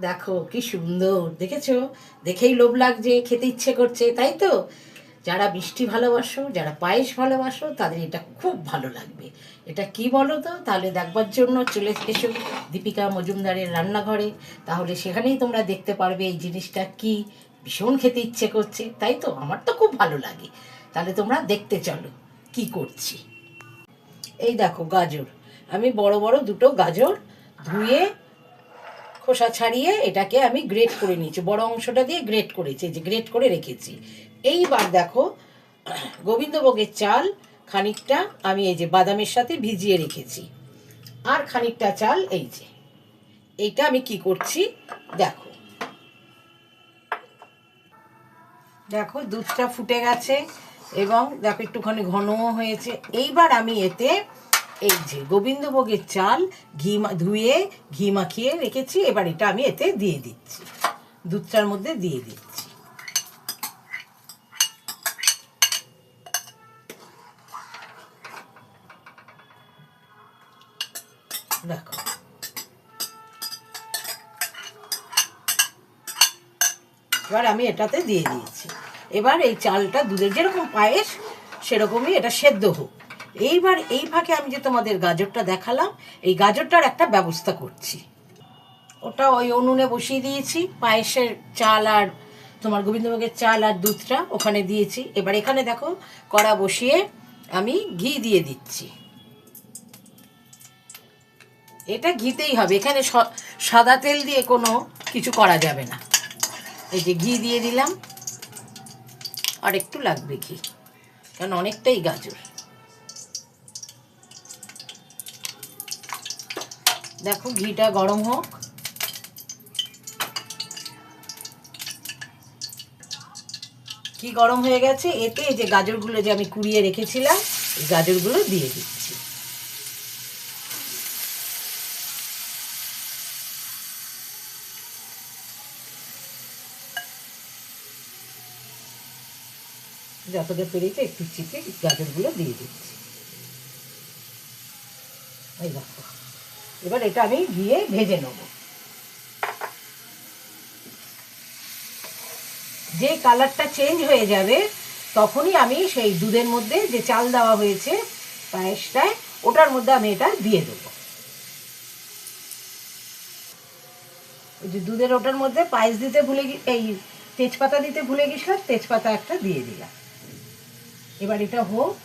দেখো কি সুন্দর, দেখেছো? দেখেই লোভ লাগছে, খেতে ইচ্ছে করছে, তাই তো? যারা মিষ্টি ভালোবাসো, যারা পায়েস ভালোবাসো, তাদের এটা খুব ভালো লাগবে। এটা কি বলো তো? তাহলে দেখবার জন্য চলে এসো দীপিকা মজুমদারের রান্নাঘরে। তাহলে সেখানেই তোমরা দেখতে পারবে এই জিনিসটা কি। ভীষণ খেতে ইচ্ছে করছে, তাই তো? আমার তো খুব ভালো লাগে। তাহলে তোমরা দেখতে চলো কি করছি। এই দেখো গাজর, আমি বড় বড় দুটো গাজর ধুয়ে খোসা ছাড়িয়ে এটাকে আমি গ্রেট করে নিয়েছি, বড় অংশটা দিয়ে গ্রেট করেছি, যে গ্রেট করে রেখেছি। এইবার দেখো গোবিন্দভোগের চাল খানিকটা আমি এই যে বাদামের সাথে ভিজিয়ে রেখেছি, আর খানিকটা চাল এই যে, এইটা আমি কি করছি দেখো। দেখো দুধটা ফুটে গেছে এবং দেখো একটুখানি ঘনও হয়েছে। এইবার আমি এতে এই যে গোবিন্দভোগের চাল ধুয়ে ঘি মাখিয়ে রেখেছি, এবার এটা আমি এতে দিয়ে দিচ্ছি, দুধটার মধ্যে দিয়ে দিচ্ছি। দেখো এবার আমি এটাতে দিয়ে দিয়েছি। এবার এই চালটা দুধের যেরকম পায়েস সেরকমই এটা সেদ্ধ হোক। এইবার এই ফাঁকে আমি যে তোমাদের গাজরটা দেখালাম, এই গাজরটার একটা ব্যবস্থা করছি। ওটা ওই উনুনে বসিয়ে দিয়েছি, পায়েসের চাল আর তোমার গোবিন্দভোগের চাল আর দুধটা ওখানে দিয়েছি। এবার এখানে দেখো কড়া বসিয়ে আমি ঘি দিয়ে দিচ্ছি। এটা ঘিতেই হবে, এখানে সাদা তেল দিয়ে কোনো কিছু করা যাবে না। এই যে ঘি দিয়ে দিলাম, আর একটু লাগবে ঘি, কারণ অনেকটাই গাজর। দেখো ঘিটা গরম হোক। কি গরম হয়ে গেছে, এতে এই যে গাজরগুলো যে আমি কুড়িয়ে রেখেছিলাম, এই গাজরগুলো দিয়ে দিচ্ছি। যতটা পেরেছে একটু চিপে গাজরগুলো দিয়ে দিচ্ছি। এই দেখো এবার এটা আমি গিয়ে ভেজে নেব। যে কালারটা চেঞ্জ হয়ে যাবে তখনই আমি সেই দুধের মধ্যে যে চাল দেওয়া হয়েছে পায়েসটায়, ওটার মধ্যে আমি এটা দিয়ে দেবো। ওই যে দুধের ওটার মধ্যে পায়েস দিতে ভুলে এই তেজপাতা দিতে ভুলে গেছিলাম, তেজপাতা একটা দিয়ে দিলাম। এবার এটা হোক,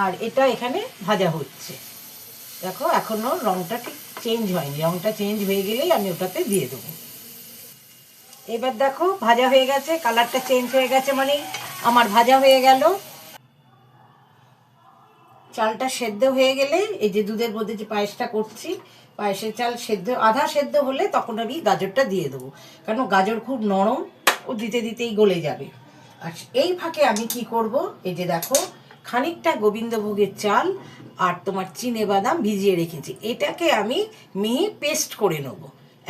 আর এটা এখানে ভাজা হচ্ছে। দেখো এখনো রংটা ঠিক চেঞ্জ হয়নি, রংটা চেঞ্জ হয়ে গেলেই আমি ওটাতে দিয়ে দেবো। এবার দেখো ভাজা হয়ে গেছে, কালারটা চেঞ্জ হয়ে গেছে, মানে আমার ভাজা হয়ে গেল। চালটা সেদ্ধ হয়ে গেলে এই যে দুধের মধ্যে যে পায়েসটা করছি, পায়েসের চাল সেদ্ধ আধা সেদ্ধ হলে তখন আমি গাজরটা দিয়ে দেবো, কারণ গাজর খুব নরম, ও দিতে দিতেই গলে যাবে। আর এই ফাঁকে আমি কি করব, এই যে দেখো খানিকটা গোবিন্দভোগের চাল আর তোমার চিনে বাদাম ভিজিয়ে রেখেছি, এটাকে আমি মিহি পেস্ট করে নেব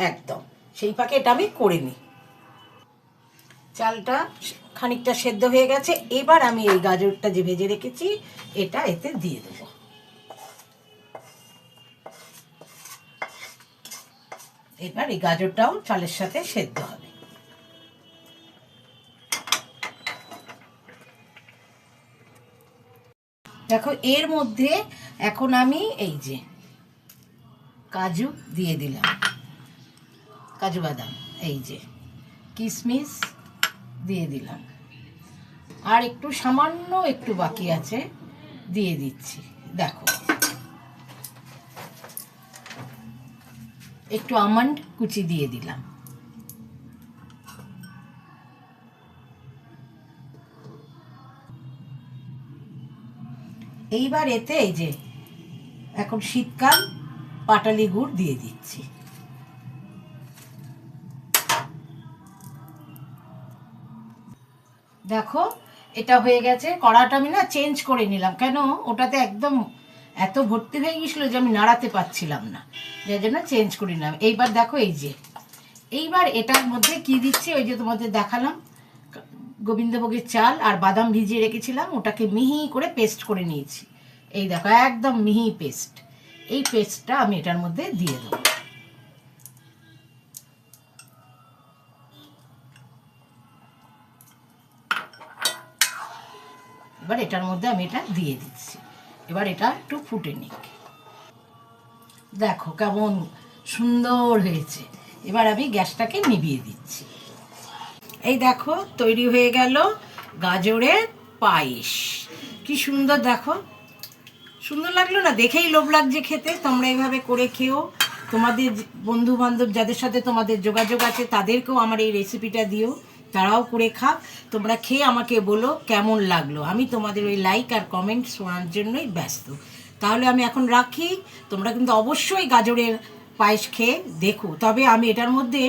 একদম। সেই ফাঁকে এটা আমি করে নিই। চালটা খানিকটা সেদ্ধ হয়ে গেছে, এবার আমি এই গাজরটা যে ভেজে রেখেছি এটা এতে দিয়ে দেবো। এবার এই গাজরটাও চালের সাথে সেদ্ধ হবে। দেখো এর মধ্যে এখন আমি এই যে কাজু দিয়ে দিলাম, কাজু বাদাম, এই যে কিশমিশ দিয়ে দিলাম, আর একটু সামান্য একটু বাকি আছে, দিয়ে দিচ্ছি। দেখো একটু আমন্ড কুচি দিয়ে দিলাম। এইবার এতে এই যে এখন শীতকাল পাটালি গুড় দিয়ে দিচ্ছি। দেখো এটা হয়ে গেছে। কড়াটা আমি না চেঞ্জ করে নিলাম, কেন ওটাতে একদম এত ভর্তি হয়ে গেছিলো যে আমি নাড়াতে পারছিলাম না, যার জন্য চেঞ্জ করে নিলাম। এইবার দেখো এই যে, এইবার এটার মধ্যে কি দিচ্ছি, ওই যে তোমাদের দেখালাম গোবিন্দভোগের চাল আর বাদাম ভিজিয়ে রেখেছিলাম, ওটাকে মিহি করে পেস্ট করে নিয়েছি। এই দেখো একদম মিহি পেস্ট, এই পেস্টটা আমি এটার মধ্যে দিয়ে দেবো। এটার মধ্যে আমি এটা দিয়ে দিচ্ছি। এবার এটা একটু ফুটে নিক। দেখো কেমন সুন্দর হয়েছে। এবার আমি গ্যাসটাকে নিভিয়ে দিচ্ছি। এই দেখো তৈরি হয়ে গেল গাজরের পায়েস। কি সুন্দর, দেখো সুন্দর লাগলো না? দেখেই লোভ লাগছে খেতে। তোমরা এইভাবে করে খেও। তোমাদের বন্ধু বান্ধব যাদের সাথে তোমাদের যোগাযোগ আছে তাদেরকেও আমার এই রেসিপিটা দিও, তারাও করে খাক। তোমরা খেয়ে আমাকে বলো কেমন লাগলো। আমি তোমাদের ওই লাইক আর কমেন্ট শোনার জন্যই ব্যস্ত। তাহলে আমি এখন রাখি। তোমরা কিন্তু অবশ্যই গাজরের পায়েস খেয়ে দেখো। তবে আমি এটার মধ্যে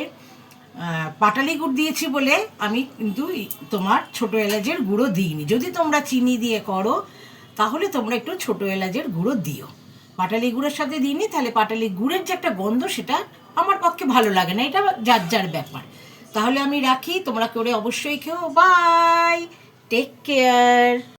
পাটালি গুড় দিয়েছি বলে আমি কিন্তু তোমার ছোটো এলাচের গুঁড়ো দিইনি। যদি তোমরা চিনি দিয়ে করো তাহলে তোমরা একটু ছোটো এলাচের গুঁড়ো দিও। পাটালি গুড়ের সাথে দিইনি, তাহলে পাটালি গুড়ের যে একটা গন্ধ সেটা আমার পক্ষে ভালো লাগে না। এটা যার যার ব্যাপার। তাহলে আমি রাখি, তোমরা করে অবশ্যই খেও। Bye, take care.